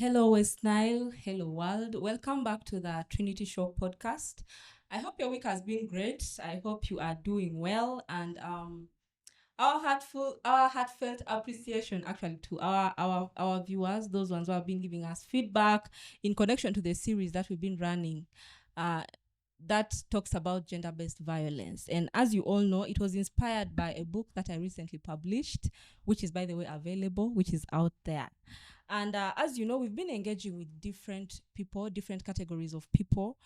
Hello, West Nile. Hello, world. Welcome back to the Trinity Show podcast. I hope your week has been great. I hope you are doing well, and our heartfelt appreciation actually to our viewers, those ones who have been giving us feedback in connection to the series that we've been running. That talks about gender-based violence. And as you all know, it was inspired by a book that I recently published, which is, by the way, available, which is out there. And as you know, we've been engaging with different people, different categories of people,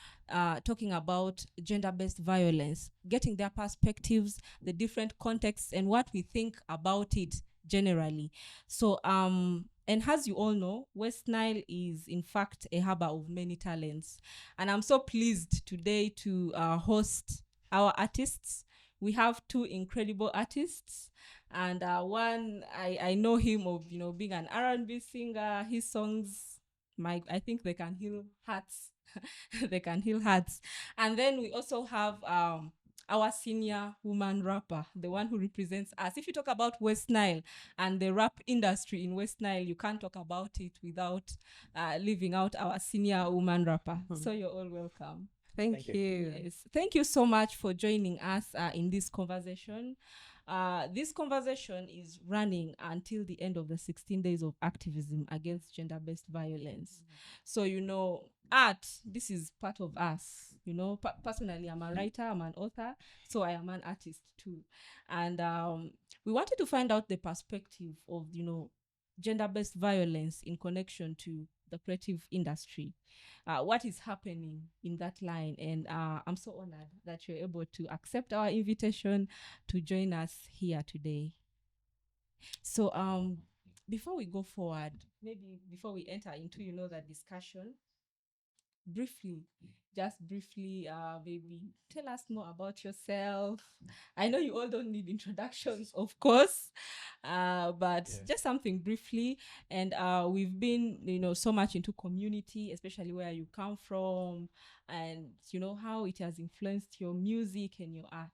talking about gender-based violence, getting their perspectives, the different contexts, and what we think about it generally. So, and as you all know, West Nile is in fact a harbor of many talents. And I'm so pleased today to host our artists. We have two incredible artists, and one I know him of being an R&B singer. His songs, I think they can heal hearts. They can heal hearts. And then we also have our senior woman rapper, the one who represents us. If you talk about West Nile and the rap industry in West Nile, you can't talk about it without leaving out our senior woman rapper. So you're all welcome. Thank you. Yes. Thank you so much for joining us in this conversation. This conversation is running until the end of the 16 days of activism against gender-based violence. So, art, this is part of us. Personally, I'm a writer, I'm an author, so I am an artist too. And we wanted to find out the perspective of, gender-based violence in connection to the creative industry. What is happening in that line? And I'm so honored that you're able to accept our invitation to join us here today. So before we go forward, maybe before we enter into the discussion, just briefly, baby, tell us more about yourself. I know you all don't need introductions, of course, but just something briefly. And we've been, so much into community, especially where you come from, and how it has influenced your music and your art.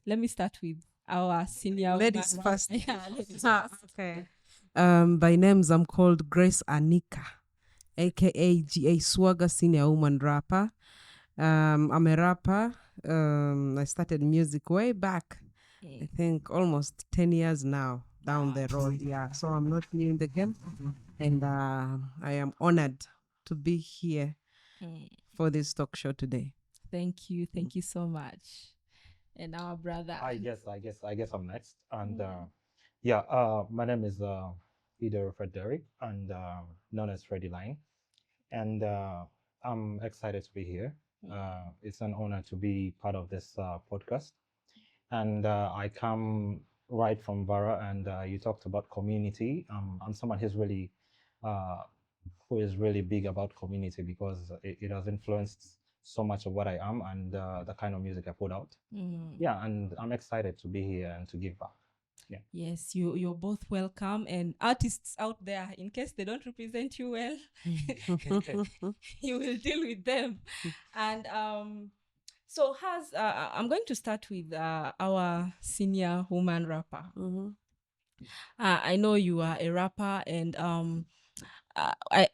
Let me start with our senior Ladies first. Yeah, ladies first. Okay. By names, I'm called Grace Anika, a.k.a. Swagga senior woman rapper. I'm a rapper. I started music way back, I think almost 10 years now down the road. Yeah, so I'm not new in the game. And I am honored to be here for this talk show today. Thank you so much. And our brother. I guess I'm next. And my name is either Fred Derrick and known as Freddie Line. And I'm excited to be here. It's an honor to be part of this podcast. And I come right from Vara, and you talked about community. I'm someone who is really big about community because it has influenced so much of what I am and the kind of music I put out. Yeah, and I'm excited to be here and to give back. Yeah. Yes, you're both welcome. And artists out there, in case they don't represent you well, you will deal with them. And so I'm going to start with our senior woman rapper. I know you are a rapper, and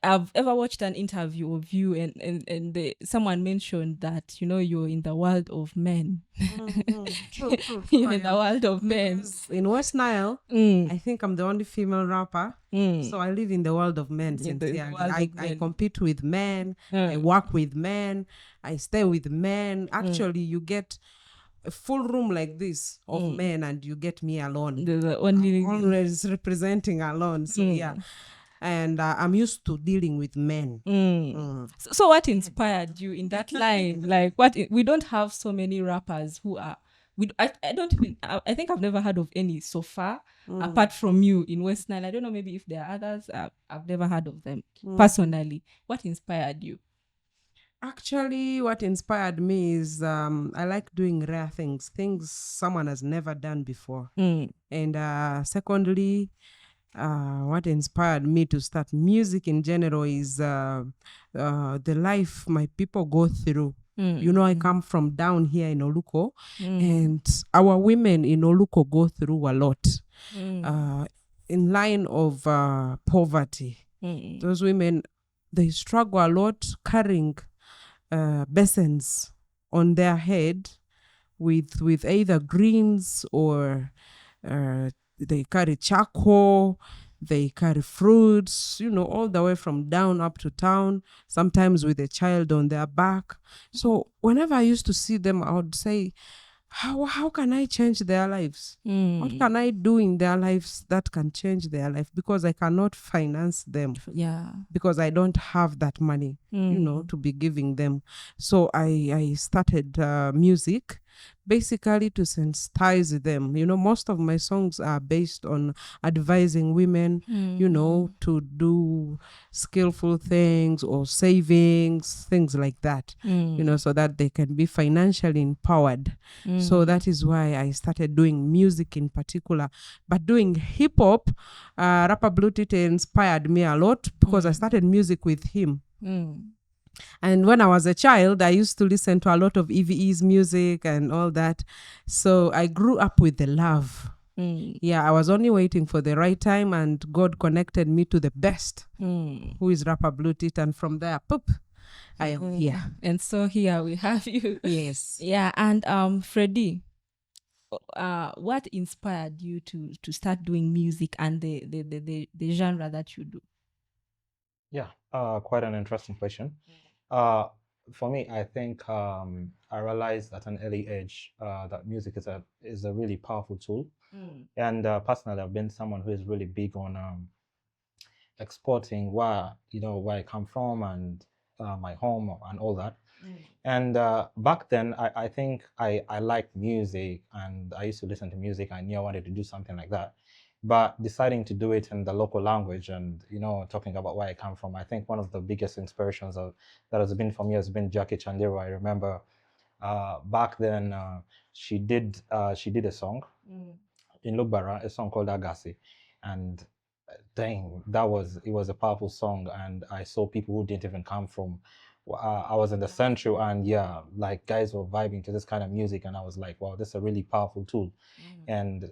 I've ever watched an interview of you, and someone mentioned that you're in the world of men. True. You're in the world of men. In West Nile, I think I'm the only female rapper. So I live in the world of men. I compete with men. I work with men. I stay with men. Actually, you get a full room like this of men, and you get me alone. The only always representing alone. So yeah. And I'm used to dealing with men. So what inspired you in that line? Like, we don't have so many rappers who are. I think I've never heard of any so far, apart from you in West Nile. I don't know, maybe if there are others. I've never heard of them personally. What inspired you? Actually, what inspired me is I like doing rare things someone has never done before. And secondly, what inspired me to start music in general is the life my people go through. I come from down here in Oluko, and our women in Oluko go through a lot in line of poverty. Those women, they struggle a lot carrying basins on their head with either greens or they carry charcoal, they carry fruits, all the way from down up to town, sometimes with a child on their back. So whenever I used to see them, I would say, how can I change their lives? What can I do in their lives that can change their life? Because I cannot finance them. Yeah. Because I don't have that money, to be giving them. So I started music basically to sensitize them. Most of my songs are based on advising women, to do skillful things or savings, things like that, so that they can be financially empowered. So that is why I started doing music in particular. But doing hip hop, Rapper Blue Tite inspired me a lot because I started music with him. And when I was a child, I used to listen to a lot of EVE's music and all that. So I grew up with the love. Yeah, I was only waiting for the right time, and God connected me to the best, who is Rapper Blue Tite. And from there, poop, I am here. And so here we have you. Yes. Yeah, and Freddie, what inspired you to start doing music and the genre that you do? Yeah, quite an interesting question. For me, I think I realized at an early age that music is a really powerful tool. And personally, I've been someone who is really big on exporting where I come from and my home and all that. And back then, I think I liked music and I used to listen to music. I knew I wanted to do something like that. But deciding to do it in the local language and, talking about where I come from, I think one of the biggest inspirations that has been for me has been Jackie Chandiru. I remember back then she did a song in Lugbara, a song called Agassi. And dang, it was a powerful song. And I saw people who didn't even come from, I was in the central, and yeah, like guys were vibing to this kind of music. And I was like, wow, this is a really powerful tool. And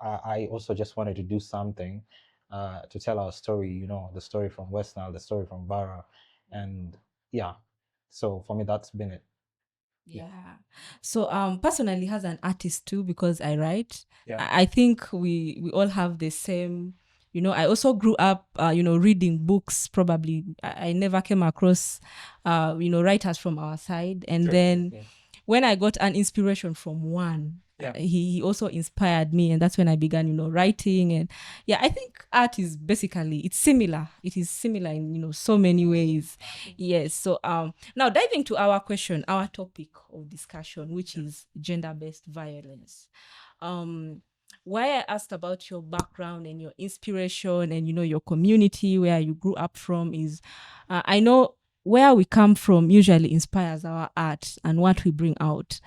I also just wanted to do something to tell our story, the story from West Nile, the story from Vara. And yeah, so for me, that's been it. Yeah. So personally, as an artist too, because I write, Yeah. I think we all have the same. I also grew up, reading books. Probably, I never came across, writers from our side, and then when I got an inspiration from one, he also inspired me, and that's when I began, writing. And yeah, I think art is basically, it's similar. It is similar in, so many ways. Yes. So now diving to our question, our topic of discussion, which is gender-based violence. Why I asked about your background and your inspiration and, your community, where you grew up from, is I know where we come from usually inspires our art and what we bring out.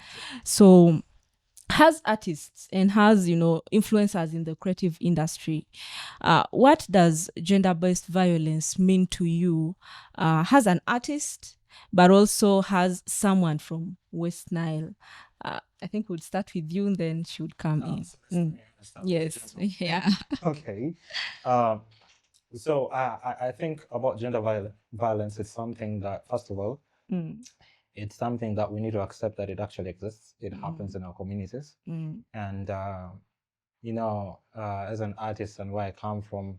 So as artists and as influencers in the creative industry, what does gender-based violence mean to you as an artist, but also as someone from West Nile? I think we'll start with you and then she would come in. Yes. Yeah. Okay. So I think about gender violence, it's something that, first of all, it's something that we need to accept that it actually exists. It happens in our communities. And, as an artist and where I come from,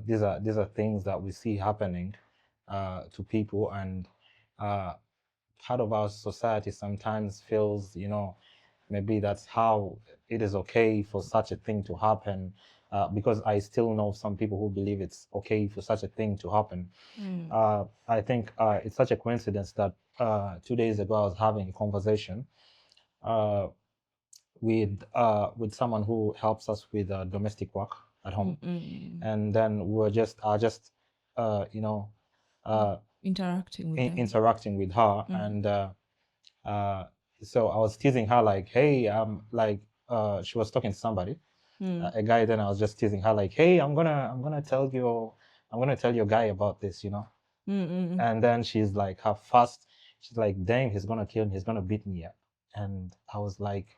these are things that we see happening to people. And part of our society sometimes feels, maybe that's how it is okay for such a thing to happen. Because I still know some people who believe it's okay for such a thing to happen. I think it's such a coincidence that 2 days ago I was having a conversation with someone who helps us with domestic work at home, and then interacting with her, and so I was teasing her like, hey, she was talking to somebody, a guy. Then I was just teasing her like, hey, I'm gonna tell your guy about this, and then she's like, she's like, dang, he's gonna kill me, he's gonna beat me. And I was like,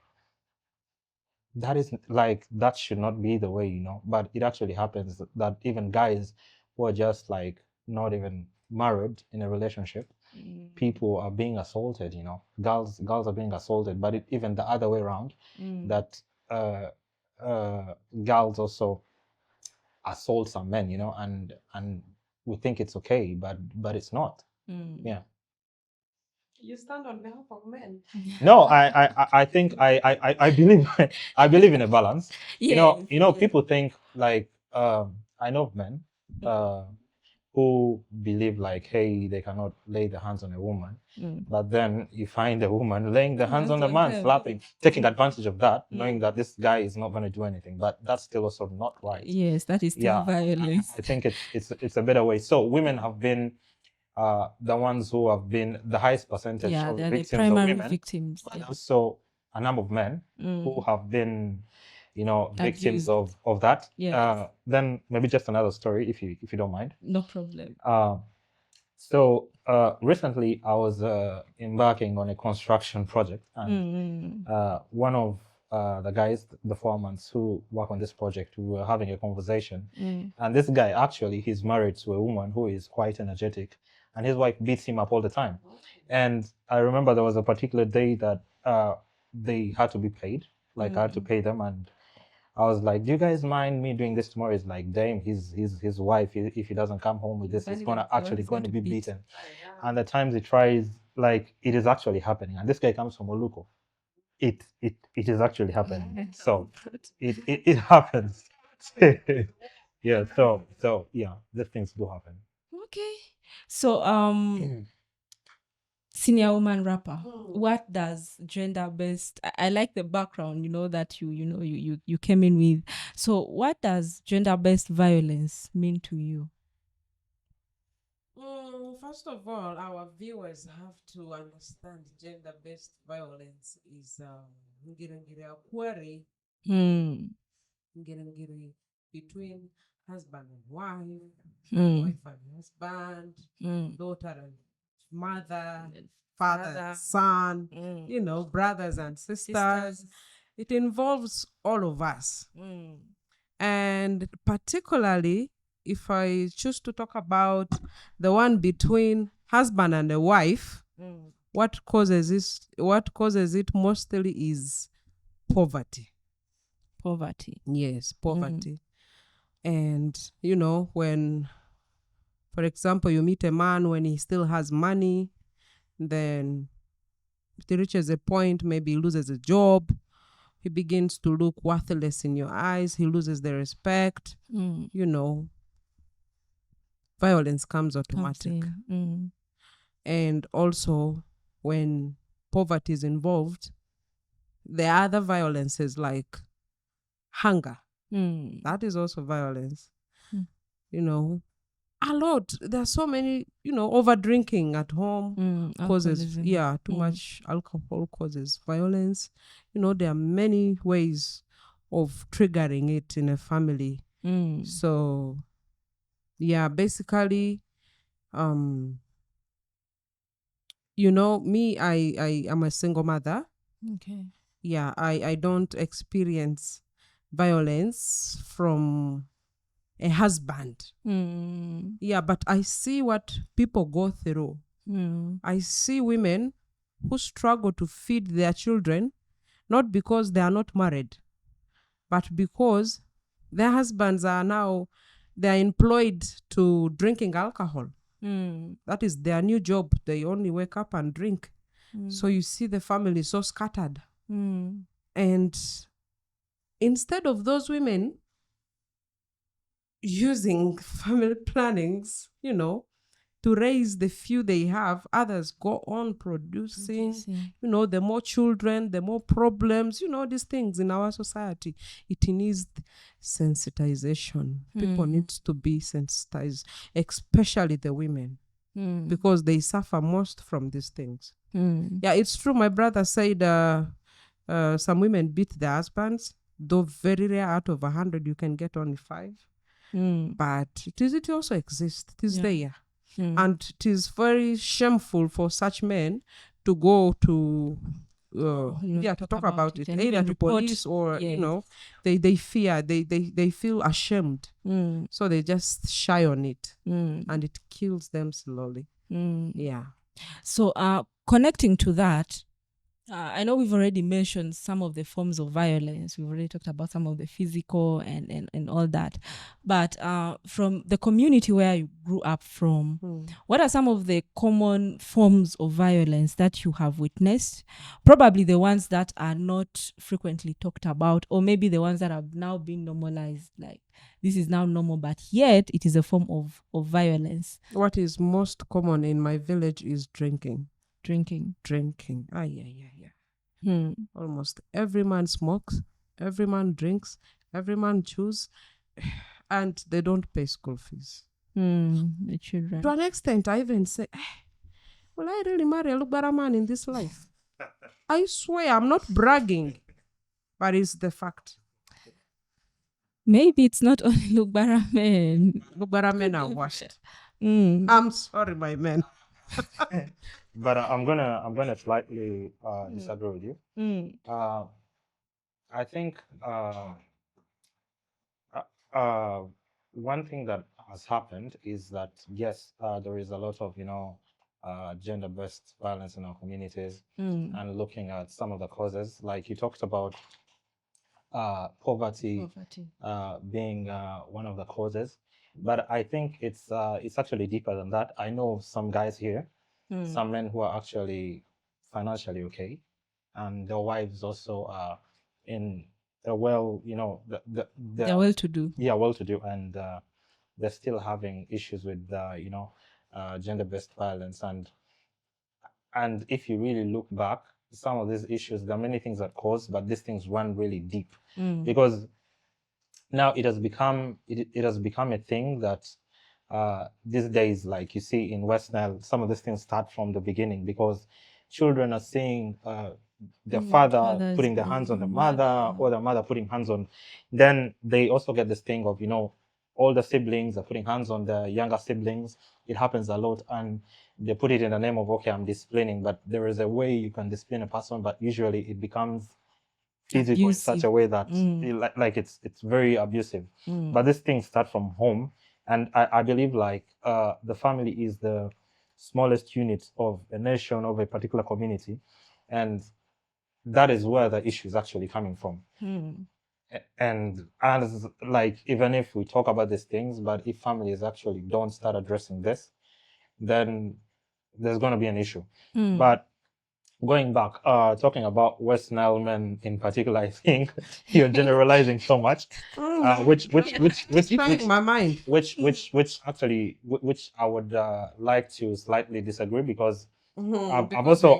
that should not be the way, but it actually happens that even guys who are just like not even married in a relationship, people are being assaulted, you know, girls are being assaulted, but even the other way around, that girls also assault some men, you know, and we think it's okay, but it's not. Yeah. You stand on behalf of men. No, I think I believe I believe in a balance. You know, people think like I know of men who believe like, hey, they cannot lay their hands on a woman, but then you find a woman laying the hands on a man, slapping, taking advantage of that, knowing that this guy is not going to do anything. But that's still also not right. Yes, that is still violence. I think it's a better way. So women have been the ones who have been the highest percentage of they're victims the primary of women, victims. but also a number of men who have been, you know, victims of that. Yes. Then maybe just another story, if you don't mind. No problem. So recently I was embarking on a construction project, and one of the guys, the foremen who work on this project, we were having a conversation, and this guy actually, he's married to a woman who is quite energetic, and his wife beats him up all the time. And I remember there was a particular day that they had to be paid, like I had to pay them, and I was like, do you guys mind me doing this tomorrow? He's like, damn, his wife, if he doesn't come home with this, he's going to be beaten. And the times he tries, like, it is actually happening. And this guy comes from Oluko. It is actually happening. So it happens. Yeah, so yeah, these things do happen. Okay. So senior woman rapper, what does gender-based, I like the background, you know, that you came in with. So what does gender-based violence mean to you? First of all, our viewers have to understand gender-based violence is ngirengire query between husband and wife, wife and husband, daughter and mother, father and son, you know, brothers and sisters. It involves all of us. And particularly, if I choose to talk about the one between husband and a wife, what causes it mostly is poverty. Yes, poverty. And you know, when, for example, you meet a man when he still has money, then he reaches a point, maybe he loses a job, he begins to look worthless in your eyes, he loses the respect, you know, violence comes automatic. And also, when poverty is involved, there are other violences like hunger. That is also violence. You know, a lot. There are so many, you know, over drinking at home causes, too much alcohol causes violence. You know, there are many ways of triggering it in a family. So, yeah, basically, you know, me, I am a single mother. Okay. Yeah, I don't experience violence from a husband. Yeah, but I see what people go through. I see women who struggle to feed their children, not because they are not married, but because their husbands are now, they are employed to drinking alcohol. That is their new job. They only wake up and drink. So you see the family so scattered. And instead of those women using family plannings, you know, to raise the few they have, others go on producing. You know, the more children, the more problems, you know, these things in our society. It needs sensitization. People need to be sensitized, especially the women, because they suffer most from these things. Yeah, it's true. My brother said some women beat their husbands, though very rare. Out of 100 you can get only 5. But it also exists. It is there. And it is very shameful for such men to go to to talk about it, and either even to report. police or Yes. they fear, they feel ashamed, so they just shy on it, and it kills them slowly. Yeah. So connecting to that, I know we've already mentioned some of the forms of violence. We've already talked about some of the physical and all that. But from the community where you grew up from, what are some of the common forms of violence that you have witnessed? Probably the ones that are not frequently talked about, or maybe the ones that have now been normalized, like this is now normal, but yet it is a form of violence. What is most common in my village is drinking. Drinking. Almost every man smokes, every man drinks, every man chews, and they don't pay school fees. The children. To an extent, I even say, will I really marry a Lugbara man in this life? I swear, I'm not bragging, but it's the fact. Maybe it's not only Lugbara men. Lugbara men are washed. I'm sorry, my men. But I'm gonna slightly disagree with you. I think one thing that has happened is that yes, there is a lot of gender-based violence in our communities, and looking at some of the causes, like you talked about poverty being one of the causes, but I think it's actually deeper than that. I know some guys here, some men who are actually financially okay, and their wives also are in a they're well-to-do. Yeah, well-to-do, and they're still having issues with gender-based violence, and if you really look back, some of these issues, there are many things that cause, but these things run really deep, because now it has become a thing that these days, like you see in West Nile, some of these things start from the beginning, because children are seeing their father putting their hands on the mother, or the mother putting hands on. Then they also get this thing of, older siblings are putting hands on the younger siblings. It happens a lot, and they put it in the name of, okay, I'm disciplining, but there is a way you can discipline a person, but usually it becomes physical in such a way that it's very abusive. But these things start from home, and I believe the family is the smallest unit of a nation, of a particular community, and that is where the issue is actually coming from. And as even if we talk about these things, but if families actually don't start addressing this, then there's going to be an issue. But going back, talking about West Nile men in particular, I think you're generalizing so much, which my mind, which I would like to slightly disagree, because I've also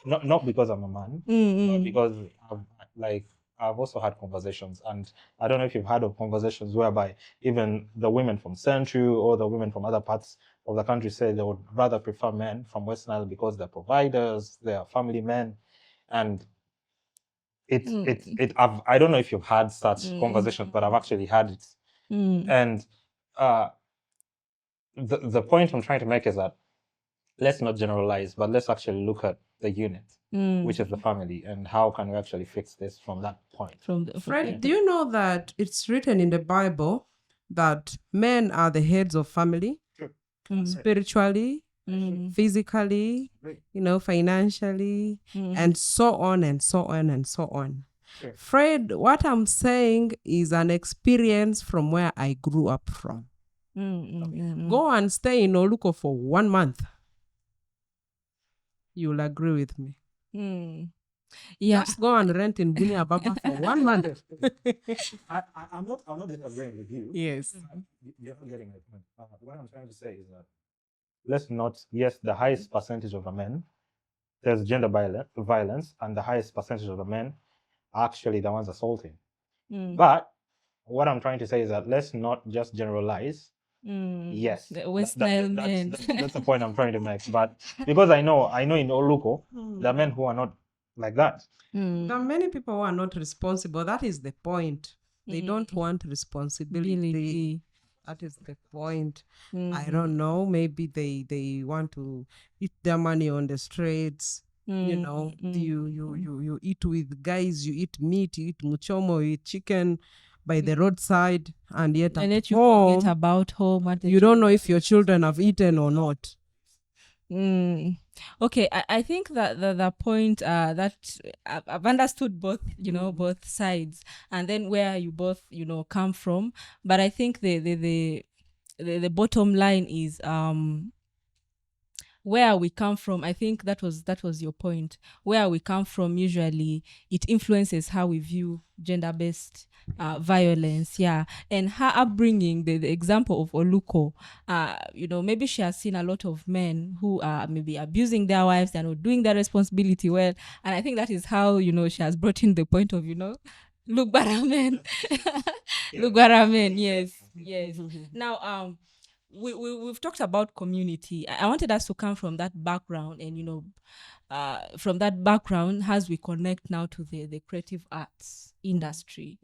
not because I'm a man, but because I've also had conversations, and I don't know if you've heard of conversations whereby even the women from Central or the women from other parts of the country say they would rather prefer men from West Nile because they're providers, they're family men, and I don't know if you've had such conversations, but I've actually had it, and the point I'm trying to make is that let's not generalize, but let's actually look at the unit, which is the family, and how can we actually fix this from that point. Fred, do you know that it's written in the Bible that men are the heads of family? Spiritually, physically, financially, and so on and so on and so on. Sure. Fred, what I'm saying is an experience from where I grew up from. Go and stay in Oluko for 1 month. You'll agree with me. Yeah. Just go and rent in Bunia Baba for 1 month. I'm not disagreeing with you. Yes. You're not getting it. What I'm trying to say is that let's not, yes, the highest percentage of the men, there's gender violence, and the highest percentage of the men are actually the ones assaulting. But what I'm trying to say is that let's not just generalize. Yes, the West Nile men. That's the point I'm trying to make. But because I know in Oluko, there are men who are not like that. There are many people who are not responsible. That is the point. They don't want responsibility. That is the point. I don't know. Maybe they want to eat their money on the streets. You know, you eat with guys, you eat meat, you eat muchomo, you eat chicken by the roadside, and yet And at yet you forget home, about home. What the you don't know if your children have eaten or not. Okay, I think that the point that I've understood both, both sides, and then where you both, come from. But I think the bottom line is where we come from. I think that was your point. Where we come from, usually it influences how we view gender-based violence. Yeah. And her upbringing, the example of Oluko, maybe she has seen a lot of men who are maybe abusing their wives, they're not doing their responsibility well. And I think that is how, she has brought in the point of, look baramen. Look baramen, yes. Now we've talked about community. I wanted us to come from that background, and from that background as we connect now to the creative arts industry.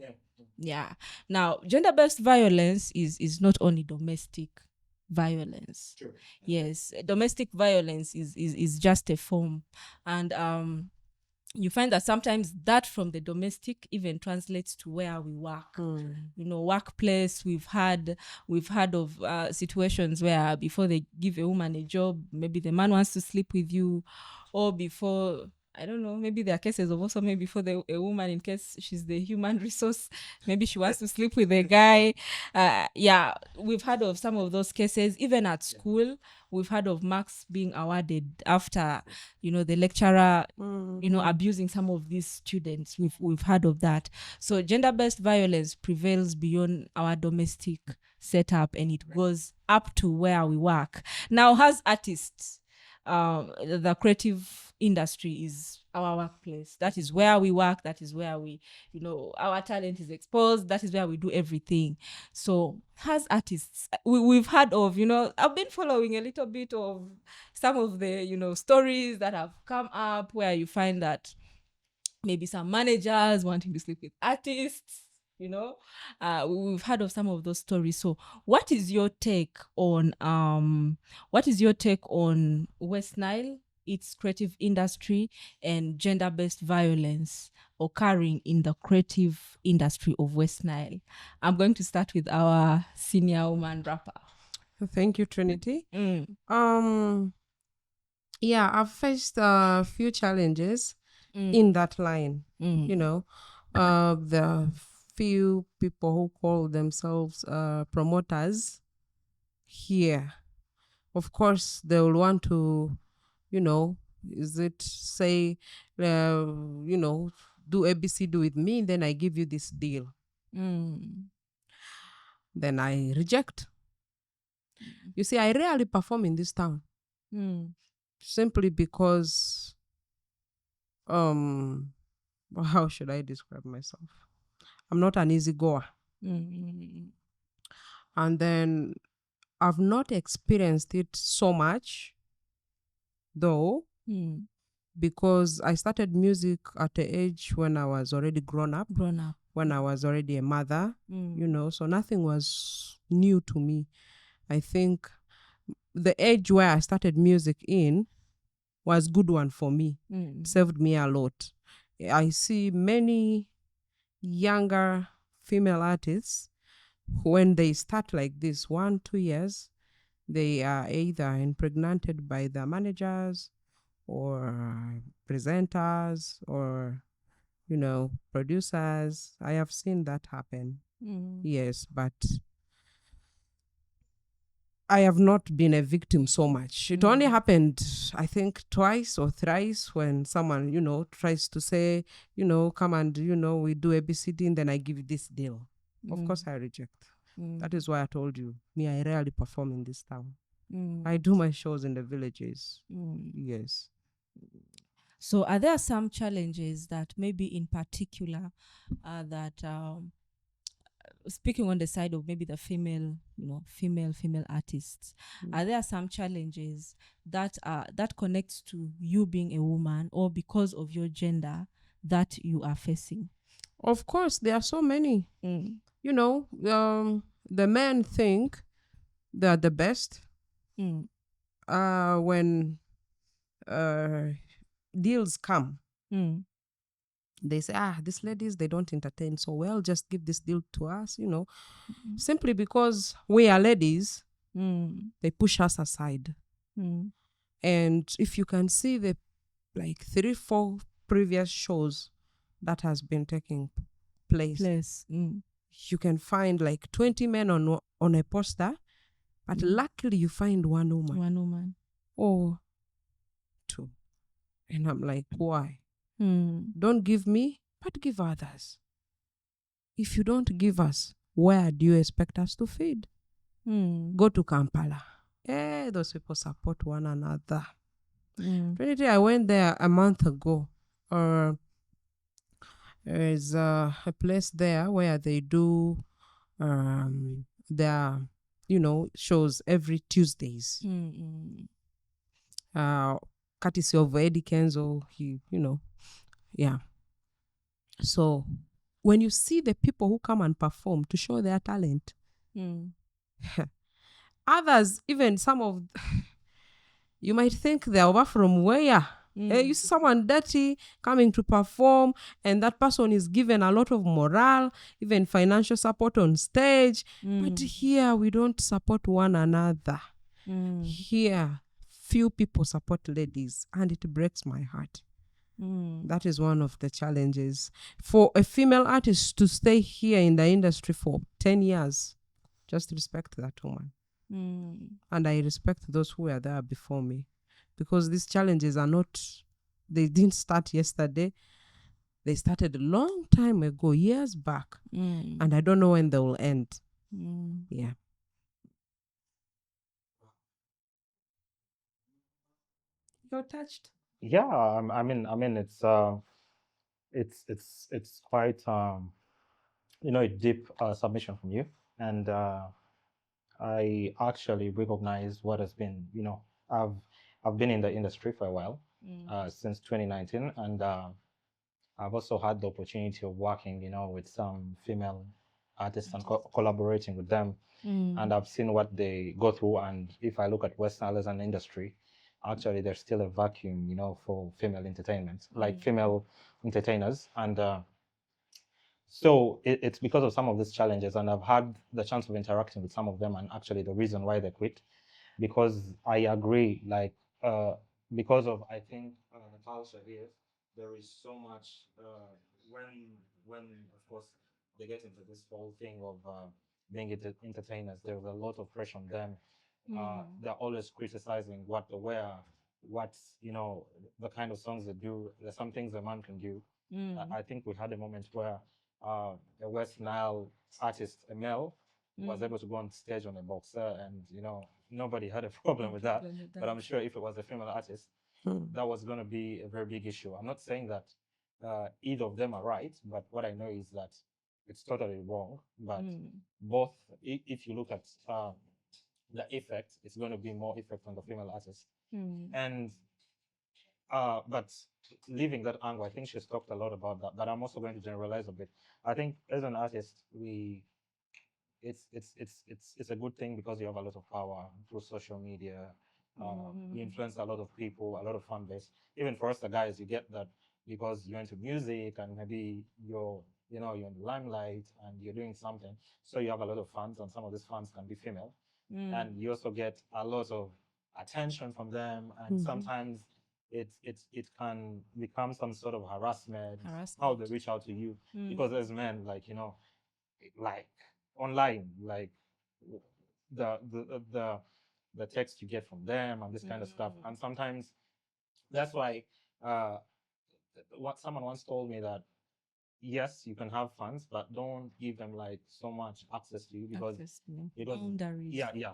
Yeah. Now, gender-based violence is not only domestic violence. True. Yes, domestic violence is just a form, and you find that sometimes that from the domestic even translates to where we work. Workplace, we've heard of situations where before they give a woman a job, maybe the man wants to sleep with you, or before, I don't know, maybe there are cases of also maybe before a woman, in case she's the human resource, maybe she wants to sleep with a guy. Yeah, we've heard of some of those cases. Even at school, we've heard of marks being awarded after, the lecturer, abusing some of these students. We've heard of that. So gender-based violence prevails beyond our domestic setup, and it goes up to where we work. Now, as artists, the creative industry is our workplace. That is where we work. That is where we, our talent is exposed. That is where we do everything. So as artists, we've heard of, I've been following a little bit of some of the, stories that have come up where you find that maybe some managers wanting to sleep with artists. We've heard of some of those stories. So what is your take on West Nile, its creative industry, and gender-based violence occurring in the creative industry of West Nile? I'm going to start with our senior woman rapper. Thank you, Trinity. Yeah, I've faced a few challenges in that line. The few people who call themselves promoters here, of course, they will want to, say, do ABCD with me, then I give you this deal. Then I reject. You see, I rarely perform in this town. Simply because, how should I describe myself? I'm not an easy goer. And then I've not experienced it so much, though, because I started music at the age when I was already grown up, when I was already a mother, so nothing was new to me. I think the age where I started music in was good one for me. It saved me a lot. I see many younger female artists, when they start like this 1-2 years, they are either impregnated by their managers or presenters or producers. I have seen that happen. Yes, but I have not been a victim so much. It only happened, I think, twice or thrice, when someone, tries to say, come and, we do ABCD and then I give you this deal. Of course, I reject. That is why I told you, me, I rarely perform in this town. I do my shows in the villages. Yes. So are there some challenges that maybe in particular that speaking on the side of maybe the female artists, are there some challenges that connects to you being a woman or because of your gender that you are facing? Of course, there are so many. The men think they're the best. When deals come, Mm. they say, these ladies, they don't entertain so well, just give this deal to us, simply because we are ladies. They push us aside. And if you can see the 3-4 previous shows that has been taking place, you can find 20 men on a poster, but luckily you find one woman or two. And I'm like, why? Don't give me, but give others. If you don't give us, where do you expect us to feed? Go to Kampala. Those people support one another. Trinity, I went there a month ago. There's a place there where they do their, shows every Tuesdays. Courtesy of Eddie Kenzo, yeah. So when you see the people who come and perform to show their talent, others, even some of, you might think they're over from where? You see someone dirty coming to perform, and that person is given a lot of morale, even financial support on stage. But here we don't support one another. Here, few people support ladies, and it breaks my heart. That is one of the challenges. For a female artist to stay here in the industry for 10 years, just respect that woman. And I respect those who were there before me. Because these challenges they didn't start yesterday. They started a long time ago, years back. And I don't know when they will end. Yeah. You're touched? Yeah, I mean, it's quite a deep submission from you, and I actually recognize what has been. I've been in the industry for a while, since 2019, and I've also had the opportunity of working, with some female artists and collaborating with them, and I've seen what they go through. And if I look at West Nile as an industry, actually there's still a vacuum, for female entertainment, like female entertainers, and so it's because of some of these challenges, and I've had the chance of interacting with some of them, and actually the reason why they quit, because I agree, because of, I think, the culture here, there is so much, when of course they get into this whole thing of being entertainers, there's a lot of pressure on them. They're always criticizing what they wear, what's, the kind of songs they do. There's some things a man can do. I think we had a moment where a West Nile artist, a male, was able to go on stage on a boxer, and nobody had a problem with that. But I'm sure if it was a female artist, that was going to be a very big issue. I'm not saying that either of them are right, but what I know is that it's totally wrong. But both, if you look at the effect, it's going to be more effect on the female artist. And but leaving that angle, I think she's talked a lot about that. But I'm also going to generalize a bit. I think as an artist, it's a good thing because you have a lot of power through social media. You influence a lot of people, a lot of fan base. Even for us, the guys, you get that because you're into music and maybe you're in the limelight and you're doing something. So you have a lot of fans, and some of these fans can be female, and you also get a lot of attention from them, and sometimes it can become some sort of harassment. How they reach out to you, because as men, like online, like the text you get from them and this kind of stuff. And sometimes that's why what someone once told me that yes, you can have fans, but don't give them so much access to you, because boundaries. Yeah.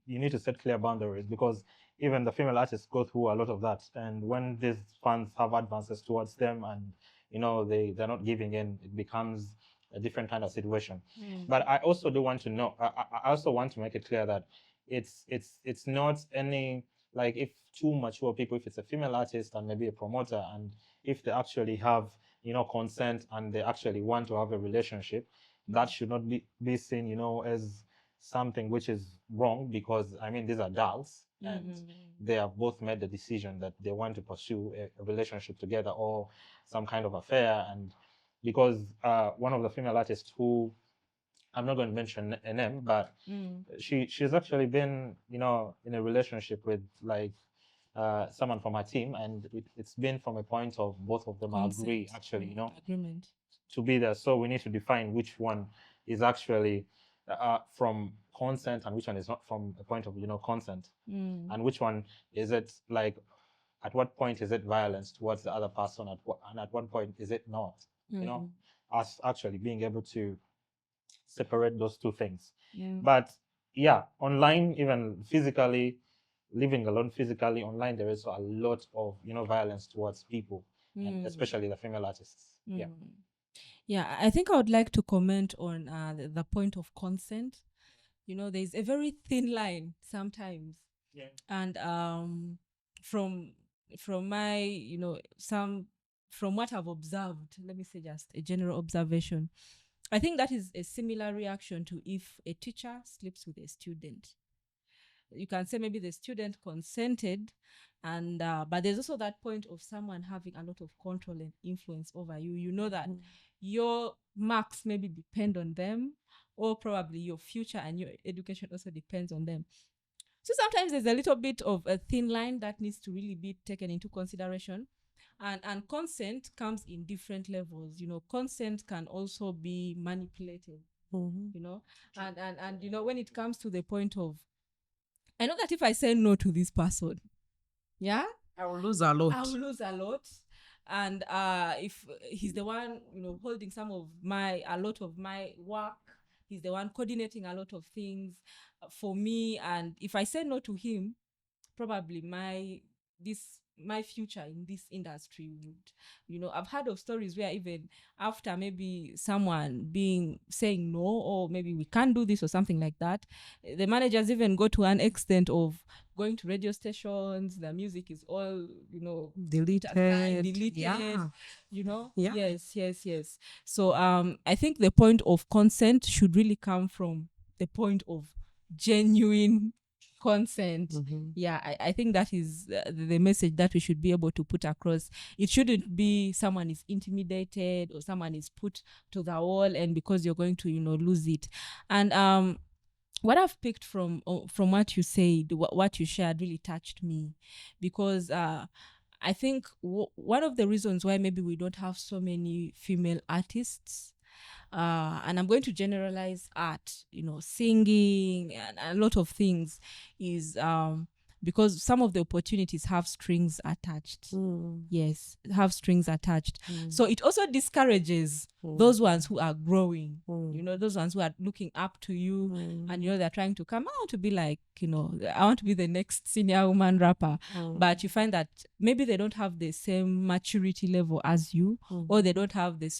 You need to set clear boundaries, because even the female artists go through a lot of that. And when these fans have advances towards them, and they're not giving in, it becomes a different kind of situation. But I also do want to know. I also want to make it clear that it's not any, if two mature people, if it's a female artist and maybe a promoter, and if they actually have consent and they actually want to have a relationship, that should not be seen as something which is wrong, because I mean, these are adults and they have both made the decision that they want to pursue a relationship together or some kind of affair. And because one of the female artists, who I'm not going to mention a name, but she's actually been, in a relationship with like someone from her team, and it's been from a point of both of them agree, actually, agreement to be there. So we need to define which one is actually from consent and which one is not from a point of consent, and which one is it, like at what point is it violence towards the other person, and at what point is it not, us actually being able to separate those two things. But yeah, online, even physically, living alone physically, online there is a lot of violence towards people, and especially the female artists. Yeah, I think I would like to comment on the point of consent. There's a very thin line sometimes. And from my from what I've observed, let me say just a general observation, I think that is a similar reaction to if a teacher sleeps with a student. You can say maybe the student consented, and but there's also that point of someone having a lot of control and influence over you. You know that your marks maybe depend on them, or probably your future and your education also depends on them. So sometimes there's a little bit of a thin line that needs to really be taken into consideration. And consent comes in different levels. Consent can also be manipulated, and when it comes to the point of, I know that if I say no to this person, I will lose a lot. And if he's the one, holding a lot of my work, he's the one coordinating a lot of things for me. And if I say no to him, probably my future in this industry would, I've heard of stories where even after maybe someone saying no, or maybe we can't do this or something like that, the managers even go to an extent of going to radio stations. The music is all, deleted. Yes. So I think the point of consent should really come from the point of genuine consent. I think that is the message that we should be able to put across. It shouldn't be someone is intimidated or someone is put to the wall, and because you're going to lose it. And what I've picked from what you said, what you shared, really touched me, because I think one of the reasons why maybe we don't have so many female artists, and I'm going to generalize art, singing and a lot of things, is because some of the opportunities have strings attached. Yes, have strings attached. So it also discourages those ones who are growing, those ones who are looking up to you, and they're trying to come out to be like, I want to be the next senior woman rapper. But you find that maybe they don't have the same maturity level as you, or they don't have the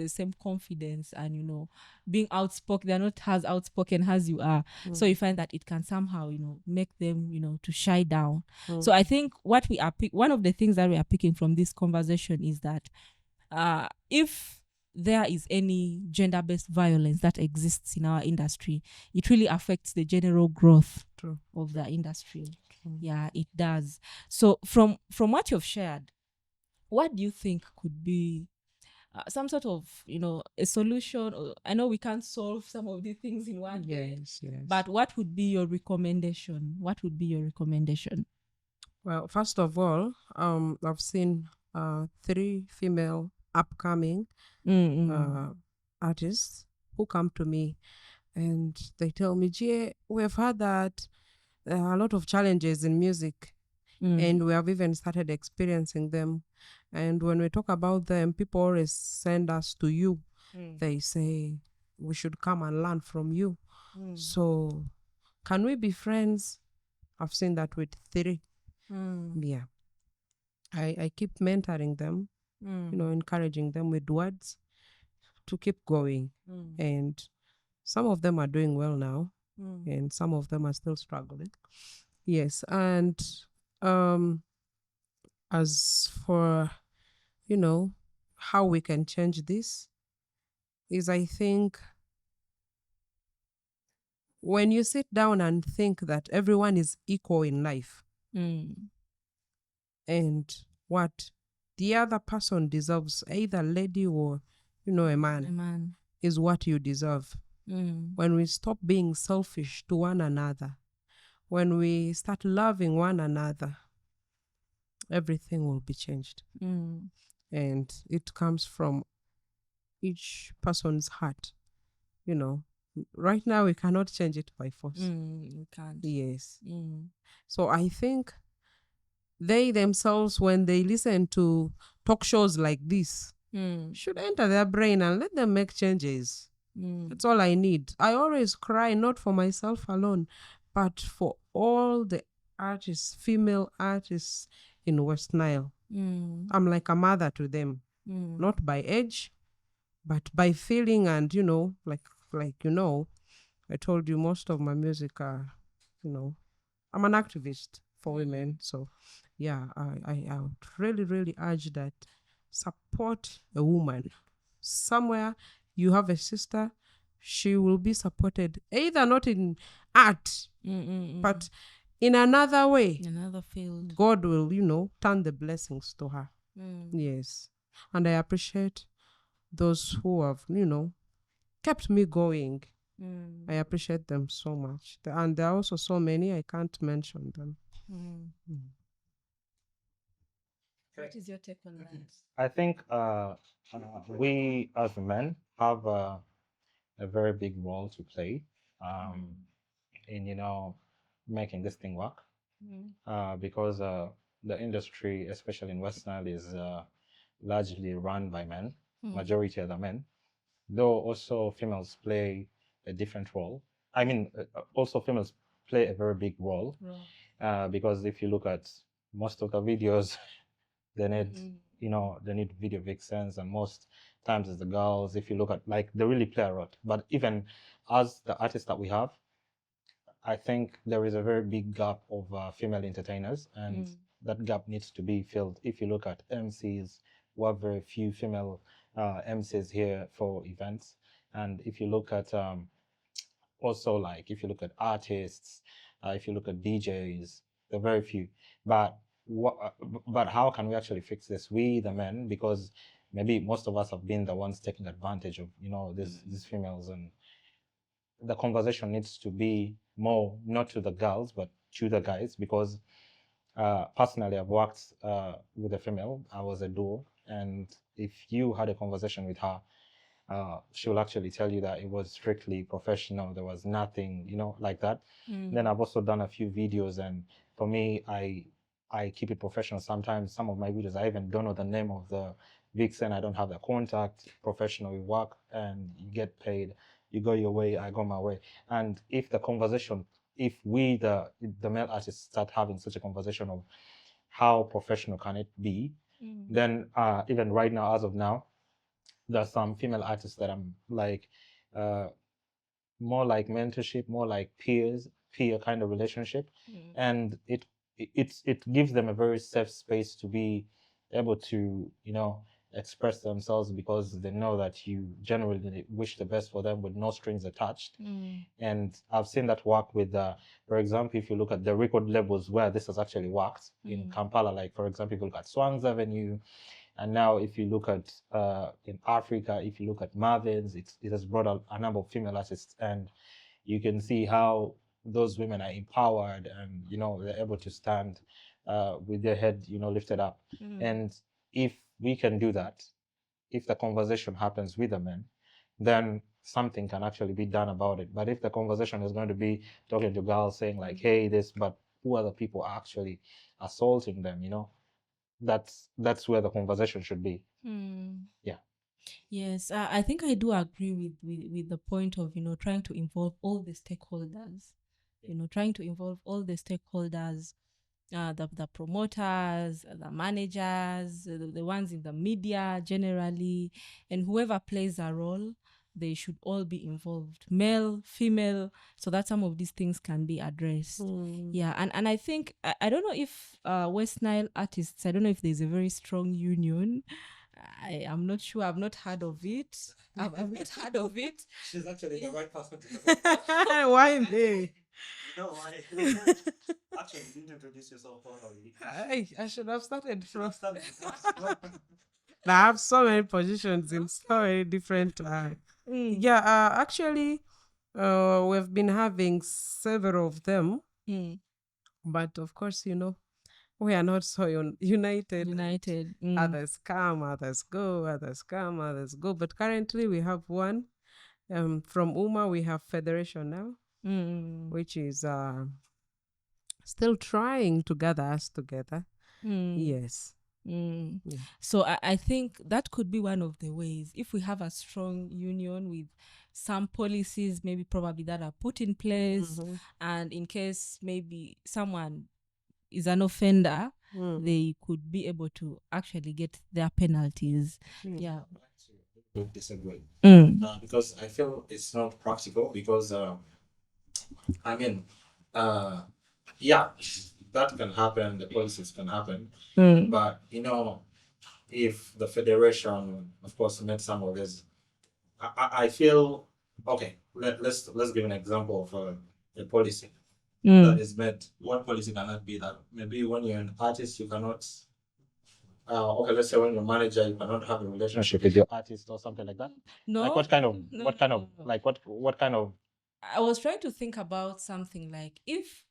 same confidence, and being outspoken, they're not as outspoken as you are. So you find that it can somehow make them to shy down. So I think what we are one of the things that we are picking from this conversation is that if there is any gender-based violence that exists in our industry, it really affects the general growth of the industry. Yeah, it does. So from what you've shared, what do you think could be some sort of a solution? Or, I know we can't solve some of these things in one day, but what would be your recommendation? Well, first of all, I've seen 3 female upcoming artists who come to me and they tell me, Jie, we've had that there are a lot of challenges in music, and we have even started experiencing them. And when we talk about them, people always send us to you. They say we should come and learn from you. So can we be friends? I've seen that with 3. Yeah, I keep mentoring them, encouraging them with words to keep going. And some of them are doing well now, and some of them are still struggling. Yes. And as for how we can change this, is I think when you sit down and think that everyone is equal in life, and what the other person deserves, either lady or a man, is what you deserve. When we stop being selfish to one another, when we start loving one another, everything will be changed. And it comes from each person's heart. Right now we cannot change it by force. You can't. Yes. So I think they themselves, when they listen to talk shows like this, should enter their brain and let them make changes. That's all I need. I always cry, not for myself alone, but for all the artists, female artists in West Nile. I'm like a mother to them, not by age, but by feeling. And like I told you, most of my music are, I'm an activist for women. So yeah, I would really, really urge that support a woman. Somewhere you have a sister, she will be supported, either not in art, but in another way. Another field. God will, turn the blessings to her. Yes. And I appreciate those who have, kept me going. I appreciate them so much. And there are also so many, I can't mention them. What is your take on that? I think we as men have a very big role to play in making this thing work, because the industry, especially in West Nile, is largely run by men. Majority of the men, though also females play a different role. I mean, also females play a very big role, because if you look at most of the videos, they need they need video vixens, and most times it's the girls. If you look at, like, they really play a lot. But even as the artists that we have, I think there is a very big gap of female entertainers, and that gap needs to be filled. If you look at MCs, we have very few female MCs here for events. And if you look at also, like, if you look at artists, if you look at DJs, there are very few. But but how can we actually fix this? We, the men, because maybe most of us have been the ones taking advantage of these females, and the conversation needs to be more not to the girls but to the guys, because personally I've worked with a female. I was a duo, and if you had a conversation with her, she will actually tell you that it was strictly professional. There was nothing, like that. Then I've also done a few videos, and for me, I keep it professional. Sometimes some of my videos, I even don't know the name of the vixen. I don't have the contact. Professional, we work and you get paid. You go your way, I go my way. And if the conversation, if we, the male artists, start having such a conversation of how professional can it be, then even right now, as of now, there are some female artists that I'm like, more like mentorship, more like peer kind of relationship, and it gives them a very safe space to be able to express themselves, because they know that you generally wish the best for them with no strings attached. And I've seen that work with, for example, if you look at the record labels where this has actually worked in Kampala, like for example, if you look at Swang's Avenue. And now, if you look at in Africa, if you look at Marvin's, it has brought out a number of female artists, and you can see how those women are empowered, and they're able to stand with their head lifted up. And if we can do that, if the conversation happens with the men, then something can actually be done about it. But if the conversation is going to be talking to girls saying like, hey, this, but who other people are actually assaulting them, that's where the conversation should be. Yeah. Yes, I think I do agree with the point of trying to involve all the stakeholders. Trying to involve all the stakeholders, the promoters, the managers, the ones in the media generally, and whoever plays a role, they should all be involved, male, female, so that some of these things can be addressed. Yeah, and I think I don't know if West Nile artists, I don't know if there's a very strong union. I am not sure. I've not heard of it. I've not heard of it. She's actually the right person to Why me? know why. Actually, you didn't introduce yourself formally. I should have started from. Started I have so many positions in so many different. Yeah, actually, we've been having several of them, but of course, we are not so united. United. Others come, others go, others come, others go. But currently, we have one. From UMA, we have Federation now, which is still trying to gather us together. Yes. Yeah. So I think that could be one of the ways. If we have a strong union with some policies, maybe probably that are put in place, and in case maybe someone is an offender, they could be able to actually get their penalties. Yeah. Disagree. Because I feel it's not practical because yeah, that can happen, the policies can happen, but if the federation of course made some of this, I feel okay, let's give an example of a policy that is made. One policy cannot be that maybe when you're an artist you cannot okay, let's say when you're a manager you cannot have a relationship with your artist or something like that. No. Like what kind of like what kind of I was trying to think about something like if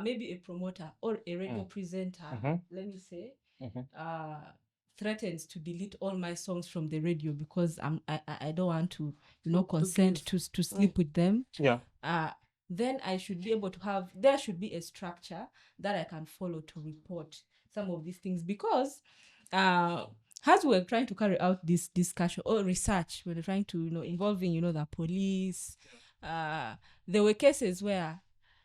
maybe a promoter or a radio presenter, let me say, threatens to delete all my songs from the radio because I don't want to consent to sleep with them. Yeah. Then I should be able to have, there should be a structure that I can follow to report some of these things, because as we're trying to carry out this discussion or research, we're trying to involving the police, there were cases where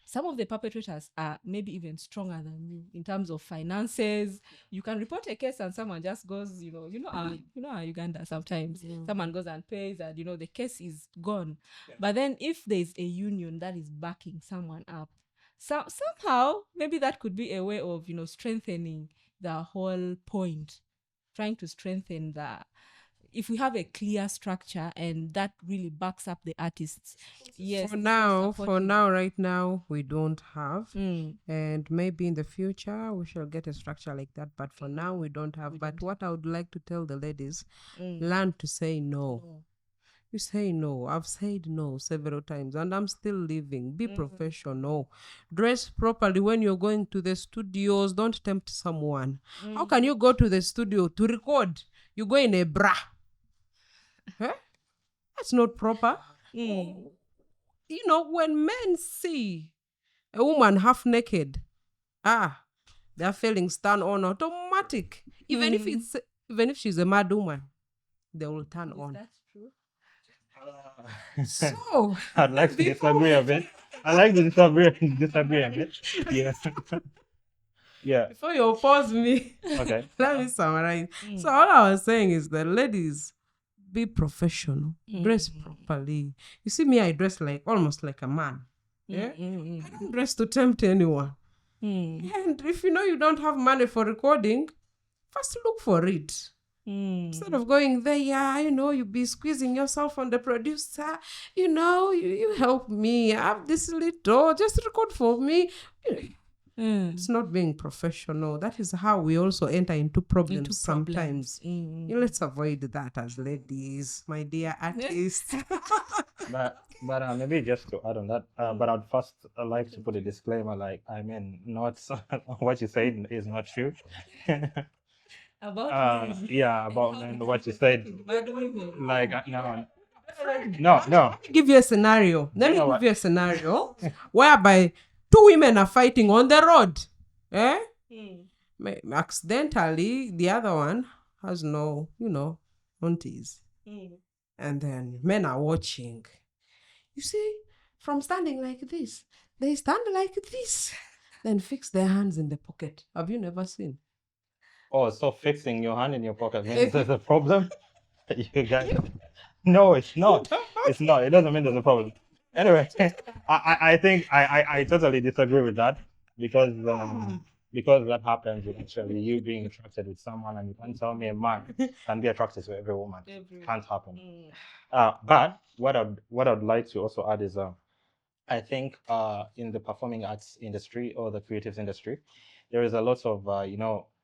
some of the perpetrators are maybe even stronger than you in terms of finances. You can report a case and someone just goes, how Uganda sometimes someone goes and pays and the case is gone. Yeah. But then if there's a union that is backing someone up, somehow maybe that could be a way of strengthening the whole point, trying to strengthen if we have a clear structure and that really backs up the artists. Yes. For now, right now, we don't have. And maybe in the future, we shall get a structure like that. But for now, we don't have. But what I would like to tell the ladies, learn to say no. You say no. I've said no several times and I'm still living. Be professional. Dress properly when you're going to the studios. Don't tempt someone. How can you go to the studio to record? You go in a bra. Huh? That's not proper. When men see a woman half naked, their feelings turn on automatic. Even if she's a mad woman, they will turn on. That's true. So I'd like to disagree a bit. I like to disagree a bit. Yeah. Yeah. Before you oppose me, okay. Let me summarize. So all I was saying is that ladies, be professional, dress properly. You see me, I dress almost like a man. Yeah, I don't dress to tempt anyone. And if you don't have money for recording, first look for it. Instead of going there, you be squeezing yourself on the producer. You help me. I have this little, just record for me. It's not being professional. That is how we also enter into problems sometimes. Let's avoid that as ladies, my dear artists. But maybe just to add on that, but I'd first like to put a disclaimer, not what you said is not true. About what you said. No. Give you a scenario. Let me give you a scenario whereby two women are fighting on the road. Accidentally, the other one has no, aunties. And then men are watching. You see, from standing like this, they stand like this, then fix their hands in the pocket. Have you never seen? Oh, so fixing your hand in your pocket means there's a problem? You guys? No, it's not. It's not. It doesn't mean there's a problem. Anyway, I think I totally disagree with that because because that happens eventually, you being attracted with someone, and you can't tell me a man can be attracted to every woman. Can't happen. But what I'd like to also add is I think in the performing arts industry or the creative industry, there is a lot of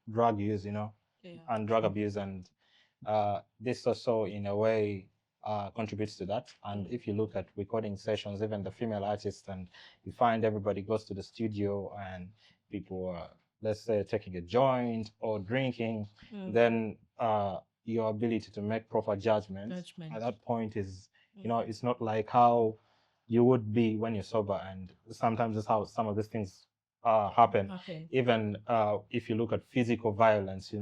drug use, and drug abuse, and this also in a way contributes to that. And if you look at recording sessions, even the female artists, and you find everybody goes to the studio and people are, let's say, taking a joint or drinking, then your ability to make proper judgments at that point is, it's not like how you would be when you're sober. And sometimes that's how some of these things happen. Even if you look at physical violence,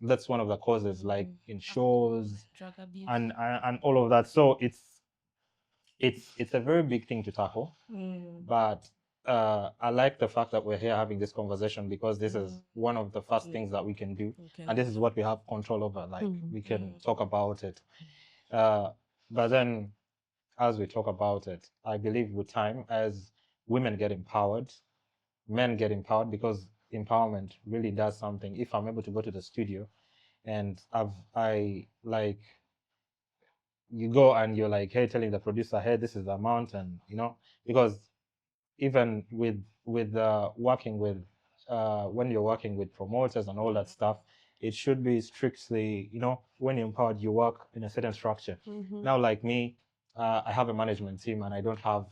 that's one of the causes, like in shows, drug abuse, and all of that. So it's a very big thing to tackle. But I like the fact that we're here having this conversation, because this is one of the first things that we can do, and this is what we have control over. Like we can talk about it. But then, as we talk about it, I believe with time, as women get empowered, men get empowered, because empowerment really does something. If I'm able to go to the studio and I like, you go and you're like, hey, telling the producer, hey, this is the amount, and because even with working with when you're working with promoters and all that stuff, it should be strictly, when you're empowered, you work in a certain structure. Now, like me, I have a management team, and I don't have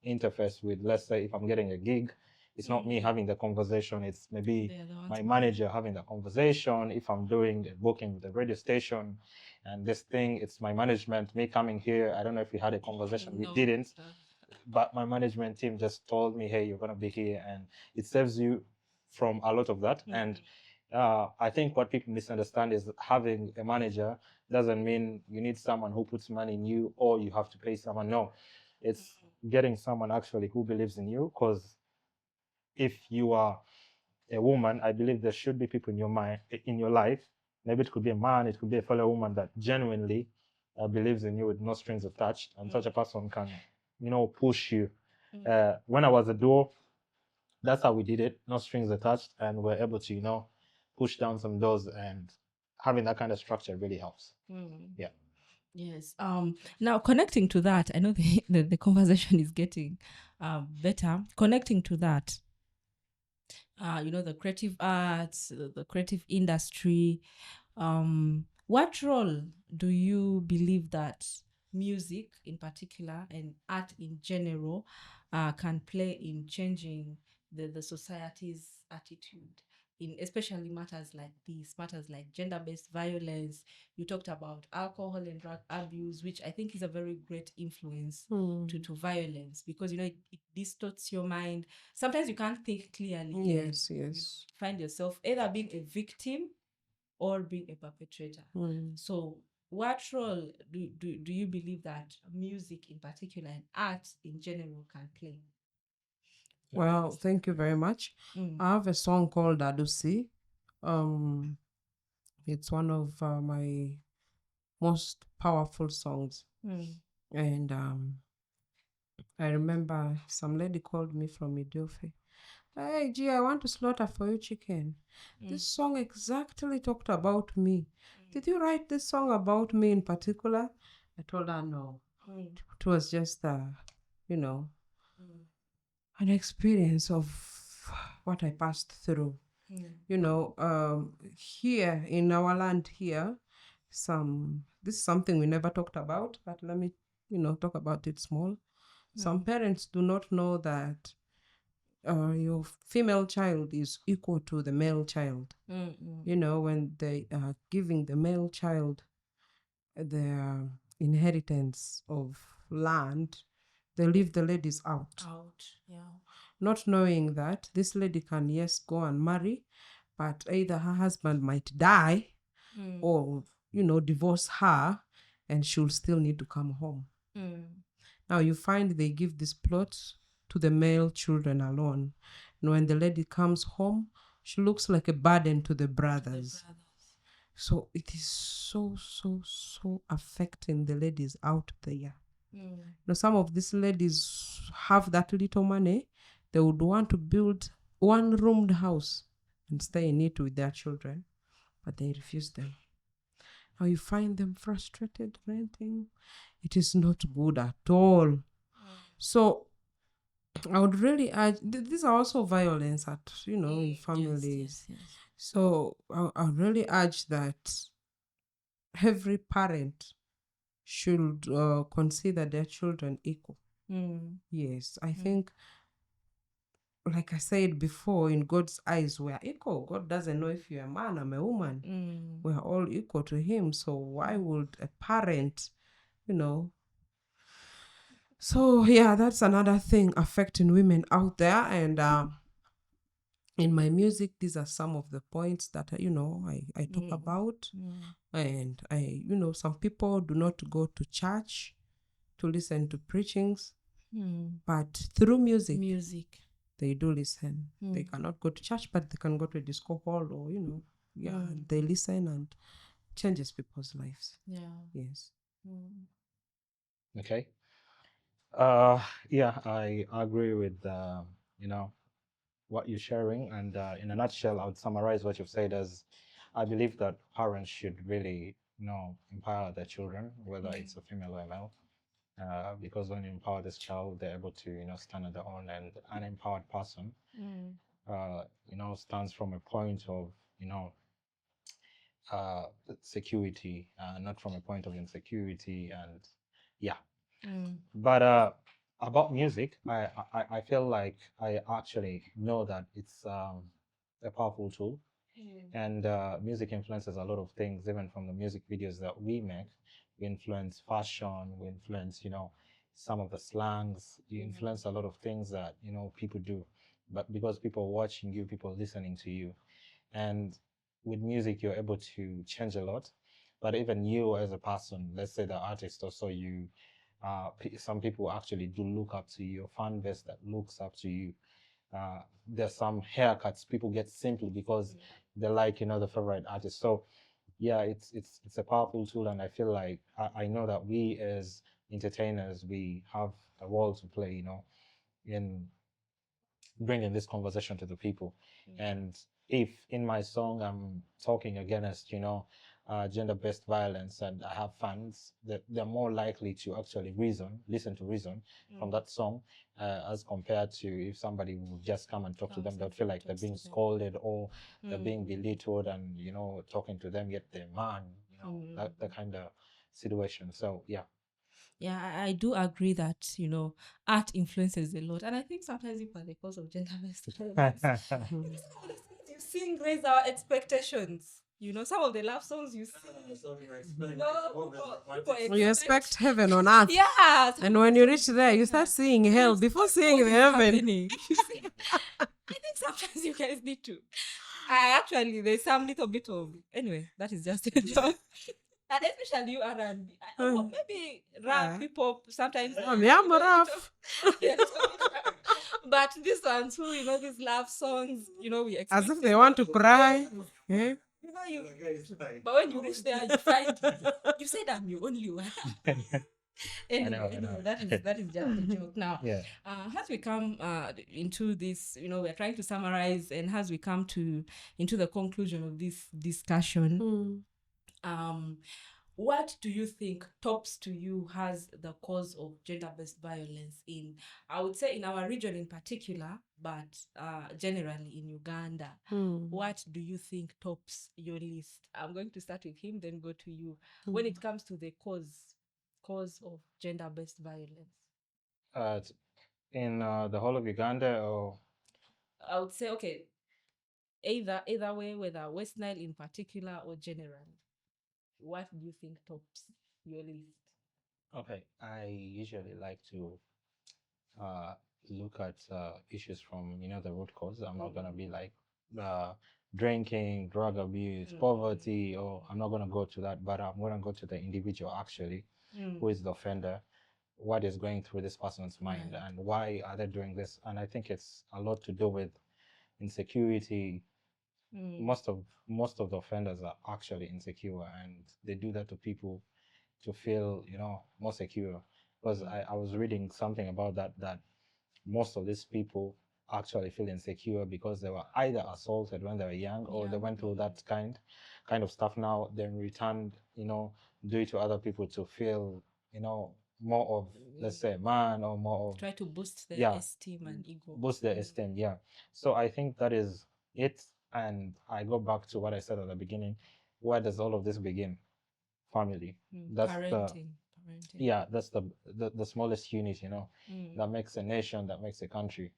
interface with, let's say, if I'm getting a gig, it's not me having the conversation, it's maybe my manager having the conversation. If I'm doing a booking with the radio station and this thing, it's my management, me coming here. I don't know if we had a conversation. We didn't. But my management team just told me, hey, you're going to be here, and it saves you from a lot of that. And I think what people misunderstand is that having a manager doesn't mean you need someone who puts money in you, or you have to pay someone. No, it's getting someone actually who believes in you, because if you are a woman, I believe there should be people in your mind, in your life. Maybe it could be a man, it could be a fellow woman that genuinely believes in you with no strings attached, and such a person can, push you. When I was a duo, that's how we did it, no strings attached, and we're able to, push down some doors, and having that kind of structure really helps. Yeah. Yes. Now connecting to that, I know the conversation is getting better. Connecting to that, the creative arts, the creative industry. What role do you believe that music in particular and art in general can play in changing the society's attitude in especially matters like these, matters like gender-based violence? You talked about alcohol and drug abuse, which I think is a very great influence to violence, because it distorts your mind. Sometimes you can't think clearly. Yes. You find yourself either being a victim or being a perpetrator. So what role do you believe that music in particular and art in general can play? Well, thank you very much. I have a song called Adusi. It's one of my most powerful songs. And I remember some lady called me from Idiofe. Hey, G, I want to slaughter for you chicken. This song exactly talked about me. Did you write this song about me in particular? I told her no. It was just, an experience of what I passed through. Here in our land here, this is something we never talked about, but let me, talk about it small. Some parents do not know that your female child is equal to the male child. When they are giving the male child the inheritance of land, they leave the ladies out. Not knowing that this lady can, yes, go and marry, but either her husband might die or, divorce her, and she'll still need to come home. Now you find they give this plot to the male children alone. And when the lady comes home, she looks like a burden to the brothers. So it is so affecting the ladies out there. Some of these ladies have that little money. They would want to build one-roomed house and stay in it with their children, but they refuse them. Now you find them frustrated renting. It is not good at all. So I would really urge, these are also violence at, in families. Yes. So I would really urge that every parent should consider their children equal. Yes, I think, like I said before, in God's eyes, we are equal. God doesn't know if you're a man or a woman. We are all equal to Him. So why would a parent, So yeah, that's another thing affecting women out there. And in my music, these are some of the points that I talk about. And some people do not go to church to listen to preachings, but through music they do listen. They cannot go to church, but they can go to a disco hall or they listen, and changes people's lives. Yes. Okay. Yeah, I agree with what you're sharing, and in a nutshell, I would summarize what you've said as I believe that parents should really empower their children, whether it's a female or a male, because when you empower this child, they're able to stand on their own, and an empowered person stands from a point of security, not from a point of insecurity, and yeah. But about music, I feel like I actually know that it's a powerful tool, and music influences a lot of things, even from the music videos that we make. We influence fashion, we influence some of the slangs, you influence a lot of things that people do, but because people are watching you, people listening to you, and with music you're able to change a lot. But even you as a person, let's say the artist, also you, some people actually do look up to you, a fan base that looks up to you. There's some haircuts people get simply because they like the favorite artist. So yeah, it's a powerful tool, and I feel like I know that we as entertainers, we have a role to play in bringing this conversation to the people. And if in my song I'm talking against gender-based violence, and I have fans, that they're more likely to actually listen to reason from that song, as compared to if somebody would just come and talk to them, they'll feel like they're being scolded, or they're being belittled, and talking to them, yet they're man, that kind of situation. So yeah. Yeah, I do agree that art influences a lot, and I think sometimes people are the cause of gender-based violence. Some of the things you sing raise our expectations. Some of the love songs you sing. People You expect heaven on earth. Yeah. And when you reach there, you start seeing hell before seeing the heaven. You see? I think sometimes you guys need to. There's some little bit of, anyway, that is just a joke. And especially you R&B. Maybe rap, hip hop, sometimes. I'm rough. But these ones who, these love songs, we expect. As if they want to cry. But when you reach there, you find, you said I'm the only one. Anyway, that is just a joke. Now, as we come into this, we're trying to summarize, and as we come into the conclusion of this discussion, what do you think tops to you has the cause of gender-based violence in, I would say, in our region in particular, but generally in Uganda? What do you think tops your list? I'm going to start with him, then go to you. When it comes to the cause of gender-based violence, In the whole of Uganda, or I would say, okay, either way, whether West Nile in particular or generally, what do you think tops your list? okay, I usually like to look at issues from the root cause. I'm not gonna be like drinking, drug abuse, poverty, or I'm not gonna go to that, but I'm gonna go to the individual actually, who is the offender, what is going through this person's mind, and why are they doing this. And I think it's a lot to do with insecurity. Most of the offenders are actually insecure, and they do that to people to feel more secure. Because I was reading something about that most of these people actually feel insecure because they were either assaulted when they were young or they went through that kind of stuff. Now then returned, do it to other people to feel, more of, let's say, man, or more of try to boost their esteem and ego. boost their esteem. Yeah. So I think that is it. And I go back to what I said at the beginning. Where does all of this begin? Family. That's Parenting. that's the smallest unit, that makes a nation, that makes a country.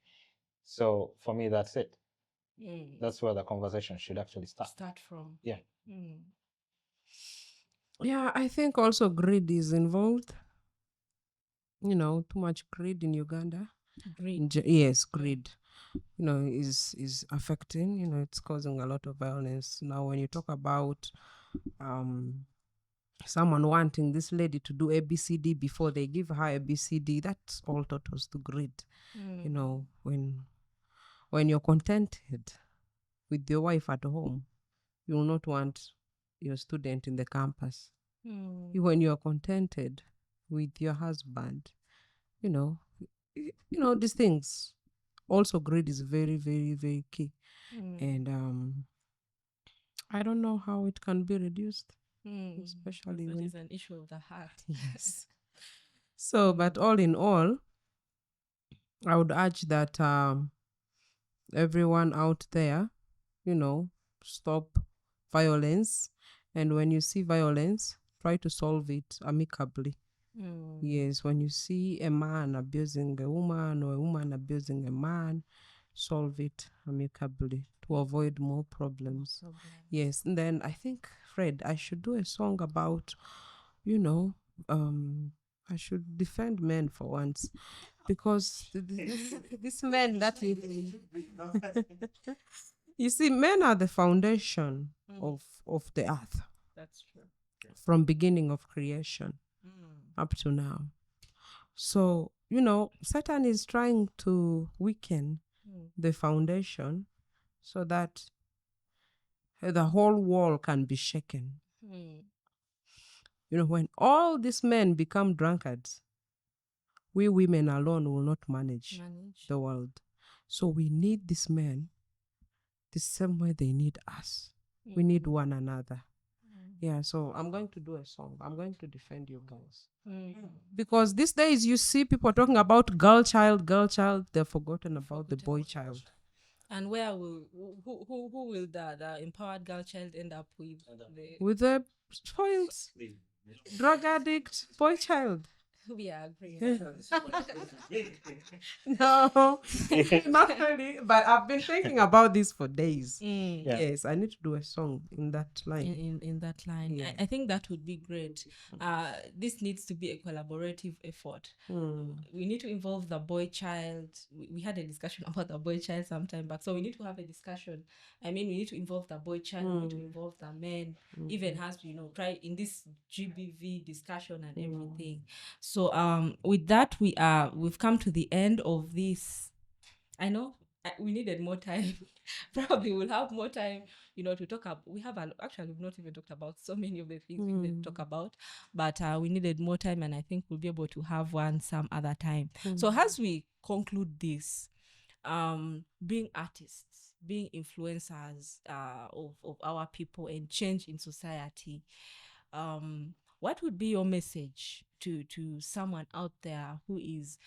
So for me, that's it. That's where the conversation should actually start from. Yeah. Yeah, I think also greed is involved. Too much greed in Uganda. Greed. Yes, greed. Is affecting. It's causing a lot of violence. Now, when you talk about someone wanting this lady to do ABCD before they give her ABCD, that's all totals to greed. When you're contented with your wife at home, you will not want your student in the campus. When you're contented with your husband, these things. Also, greed is very, very, very key. And I don't know how it can be reduced, especially when it is an issue of the heart. Yes. So, but all in all, I would urge that everyone out there, stop violence. And when you see violence, try to solve it amicably. Yes, when you see a man abusing a woman or a woman abusing a man, solve it amicably to avoid more problems. Yes, and then I think, Fred, I should do a song about, I should defend men for once, because this men that you see, men are the foundation of the earth. That's true. From beginning of creation up to now. So, Satan is trying to weaken the foundation so that the whole wall can be shaken. When all these men become drunkards, we women alone will not manage the world. So we need these men the same way they need us. We need one another. Yeah, so I'm going to do a song. I'm going to defend you guys. Because these days you see people talking about girl child, they've forgotten about the boy child. And where will who will the empowered girl child end up with? With the spoiled drug addict boy child. We are agreeing. No, not really. But I've been thinking about this for days. Yes, I need to do a song in that line. In that line. Yeah. I think that would be great. This needs to be a collaborative effort. We need to involve the boy child. We had a discussion about the boy child some time back. So we need to have a discussion. I mean, we need to involve the boy child, we need to involve the men, even has to, try in this GBV discussion and everything. So with that, we've come to the end of this. I know we needed more time. Probably we'll have more time, to talk about. We've not even talked about so many of the things we need to talk about, but we needed more time, and I think we'll be able to have one some other time. So as we conclude this, being artists, being influencers of our people and change in society, what would be your message to someone out there who is,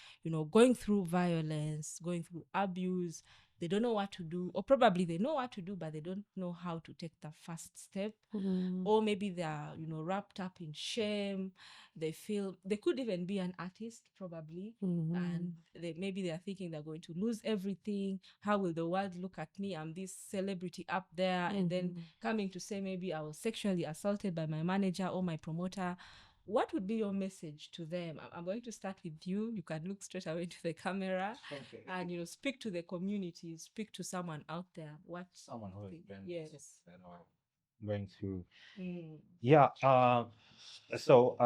going through violence, going through abuse? They don't know what to do, or probably they know what to do, but they don't know how to take the first step. Or maybe they are, wrapped up in shame. They feel they could even be an artist, probably, and maybe they are thinking they're going to lose everything. How will the world look at me? I'm this celebrity up there, and then coming to say maybe I was sexually assaulted by my manager or my promoter. What would be your message to them? I'm going to start with you. You can look straight away into the camera, and speak to the community, speak to someone out there. Someone who has been yes going through. Yeah. So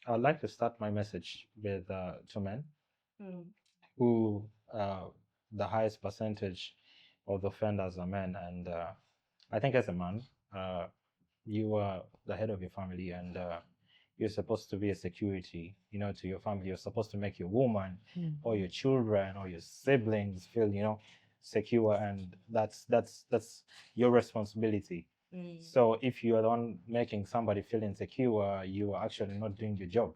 I'd like to start my message with two men who the highest percentage of the offenders are men, and I think as a man, you are the head of your family, and you're supposed to be a security, you know, to your family. You're supposed to make your woman or your children or your siblings feel, you know, secure, and that's your responsibility. So if you are the one making somebody feel insecure, you are actually not doing your job.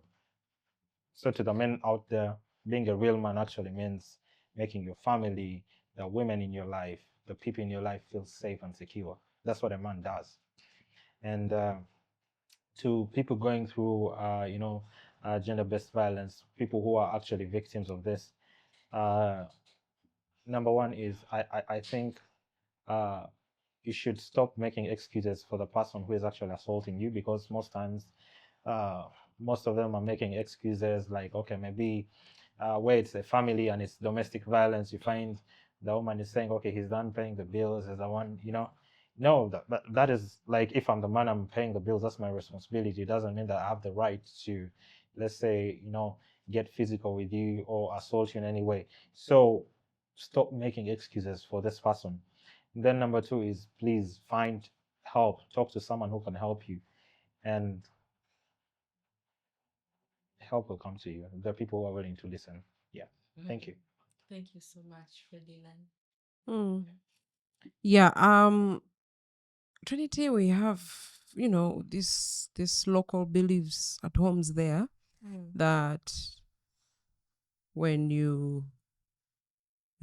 So to the men out there, being a real man actually means making your family, the women in your life, the people in your life feel safe and secure. That's what a man does. And to people going through, you know, gender-based violence, people who are actually victims of this, number one is I think you should stop making excuses for the person who is actually assaulting you, because most times most of them are making excuses like, okay, maybe where it's a family and it's domestic violence, you find the woman is saying, okay, he's done paying the bills, is the one, you know. No, that is like, if I'm the man, I'm paying the bills, that's my responsibility. It doesn't mean that I have the right to, let's say, you know, get physical with you or assault you in any way. So stop making excuses for this person. Then number two is, please find help. Talk to someone who can help you, and help will come to you. There are people who are willing to listen. Yeah. Thank you. Thank you so much, Freddie Line. Yeah, Trinity, we have, you know, this local beliefs at homes there that when you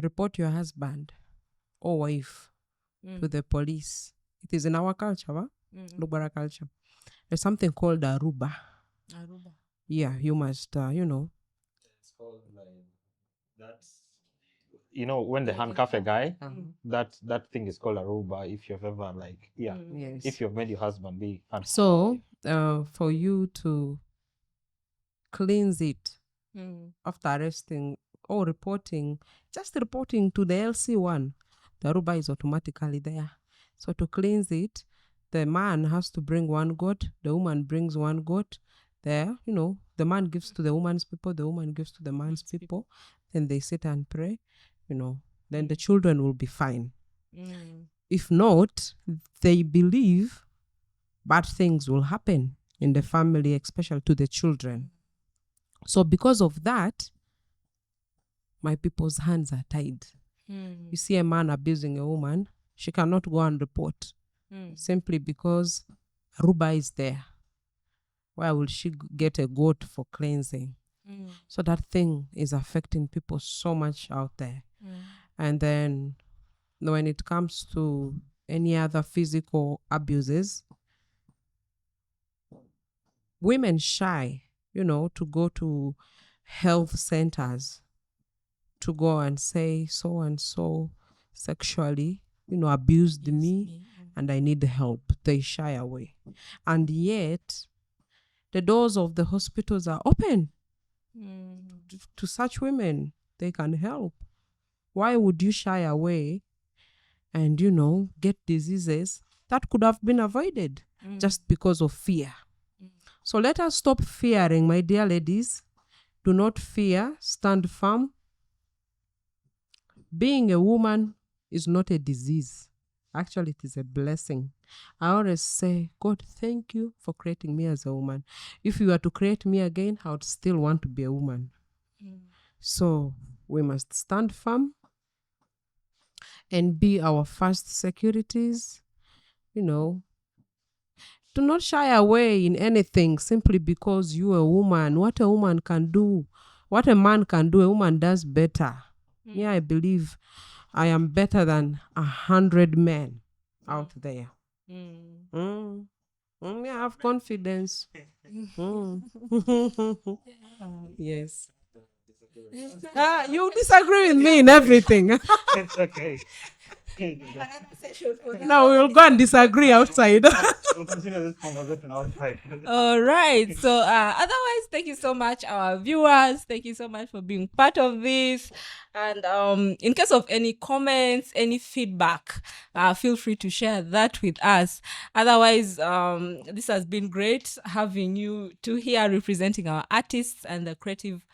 report your husband or wife to the police, it is in our culture, Lubara culture. There's something called Aruba. Aruba. Yeah, you must, you know. It's called like that's, you know, when they handcuff a guy, that thing is called Aruba. If you've ever like, yeah, Yes. if you've made your husband be handcuffed. So, for you to cleanse it after arresting or reporting, just reporting to the LC1, the Aruba is automatically there. So to cleanse it, the man has to bring one goat, the woman brings one goat. There, you know, the man gives to the woman's people, the woman gives to the man's people. Then they sit and pray, you know, then the children will be fine. If not, they believe bad things will happen in the family, especially to the children. So because of that, my people's hands are tied. You see a man abusing a woman, she cannot go and report simply because Aruba is there. Where will she get a goat for cleansing? So that thing is affecting people so much out there. And then when it comes to any other physical abuses, women shy, you know, to go to health centers to go and say so and so sexually, you know, abused me and I need help. They shy away. And yet the doors of the hospitals are open to such women. They can help. Why would you shy away and, you know, get diseases that could have been avoided just because of fear? So let us stop fearing, my dear ladies. Do not fear. Stand firm. Being a woman is not a disease. Actually, it is a blessing. I always say, God, thank you for creating me as a woman. If you were to create me again, I would still want to be a woman. So we must stand firm and be our first securities, you know. Do not shy away in anything simply because you're a woman. What a woman can do, what a man can do, a woman does better. Yeah, I believe I am better than 100 men out there. Yeah, I have confidence. Yes. You disagree with me in everything. It's okay. Now we'll go and disagree outside. We'll continue this conversation outside. All right. So otherwise, thank you so much, our viewers. Thank you so much for being part of this. And in case of any comments, any feedback, feel free to share that with us. Otherwise, this has been great having you two here representing our artists and the creative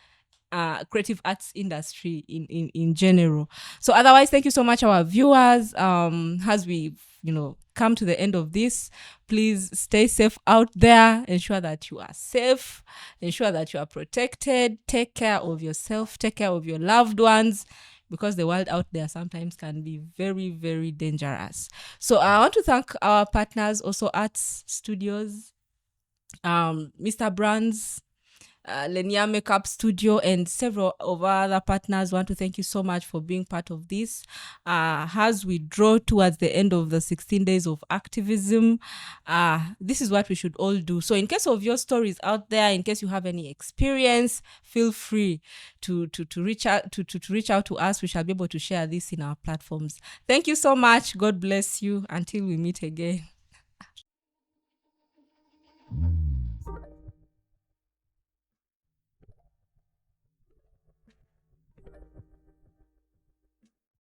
arts industry in general. So otherwise, thank you so much, our viewers. As we, you know, come to the end of this. Please stay safe out there. Ensure that you are safe. Ensure that you are protected. Take care of yourself. Take care of your loved ones, because the world out there sometimes can be very, very dangerous. So I want to thank our partners, also Arts Studios, Mr. Brands, Lenia Makeup Studio, and several of our other partners. Want to thank you so much for being part of this. As we draw towards the end of the 16 days of activism, this is what we should all do. So in case of your stories out there, in case you have any experience, feel free to reach out to reach out to us. We shall be able to share this in our platforms. Thank you so much. God bless you. Until we meet again.